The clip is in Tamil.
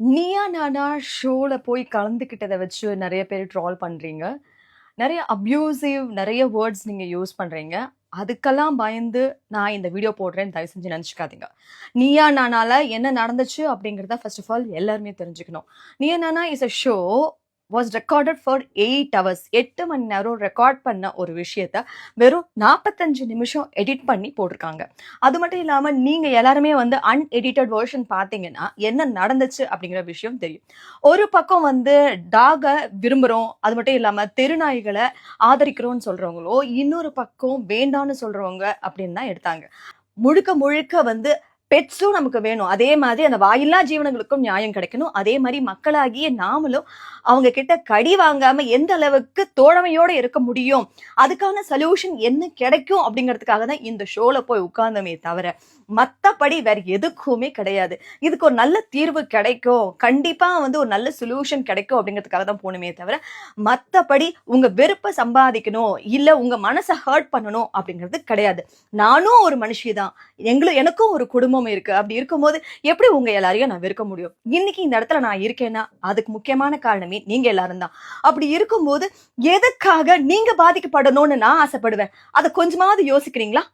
நீயா நானா ஷோல போய் கலந்துக்கிட்டத வச்சு நெறைய பேர் ட்ரால் பண்றீங்க. நெறைய அப்யூசிவ் நெறைய வேர்ட்ஸ் நீங்க யூஸ் பண்றீங்க. அதுக்கெல்லாம் பயந்து நான் இந்த வீடியோ போடுறேன்னு தயவு செஞ்சு நெனச்சுக்காதீங்க. நீயா நானால என்ன நடந்துச்சு அப்படிங்கிறத ஃபர்ஸ்ட் ஆஃப் ஆல் எல்லாருமே தெரிஞ்சுக்கணும். Neeya Naana is a show was recorded for 8 hours. 8 மணி நேரம் ரெக்கார்ட் பண்ண ஒரு விஷயத்த வெறும் 45 நிமிஷம் எடிட் பண்ணி போட்டிருக்காங்க. அது மட்டும் இல்லாம நீங்க எல்லாருமே வந்து அன்எடிட்டட் வெர்ஷன் பார்த்தீங்கன்னா, என்ன நடந்துச்சு அப்படிங்கிற விஷயம் தெரியும். ஒரு பக்கம் வந்து டாக விரும்புறோம். அது மட்டும் இல்லாம தெருநாய்கள ஆதரிக்கிறோம்னு சொல்றவங்களோ, இன்னொரு பக்கம் வேண்டான்னு சொல்றவங்க அப்படின்னு தான் எடுத்தாங்க. முழுக்க முழுக்க வந்து பெட்ஸும் நமக்கு வேணும். அதே மாதிரி அந்த வாயில்லா ஜீவனங்களுக்கும் நியாயம் கிடைக்கணும். அதே மாரி மக்களாகிய நாமளும் அவங்க கிட்ட கடி வாங்காம எந்த அளவுக்கு தோழமையோட இருக்க முடியும், அதுக்கான சொல்யூஷன் என்ன கிடைக்கும் அப்படிங்கிறதுக்காக தான் இந்த ஷோல போய் உட்கார்ந்தோமே தவிர, மத்தபடி வேற எதுக்குமே கிடையாது. இதுக்கு ஒரு நல்ல தீர்வு கிடைக்கும். கண்டிப்பா வந்து ஒரு நல்ல சொல்யூஷன் கிடைக்கும் அப்படிங்கிறதுக்காக தான் போனோமே தவிர, மத்தபடி உங்க வெறுப்ப சம்பாதிக்கணும், இல்ல உங்க மனச ஹர்ட் பண்ணணும் அப்படிங்கிறது கிடையாது. நானும் ஒரு மனுஷி தான். எனக்கும் ஒரு குடும்பம் இருக்கு. அப்படி இருக்கும்போது எப்படி உங்க எல்லாரையும் நான் வெறுக்க முடியும்? இன்னைக்கு இந்த இடத்துல நான் இருக்கேன்னா, அதுக்கு முக்கியமான காரணமே நீங்க எல்லாரும் தான். அப்படி இருக்கும்போது எதுக்காக நீங்க பாதிக்கப்படணும்னு நான் ஆசைப்படுவேன்? அத கொஞ்சமாவது யோசிக்கிறீங்களா?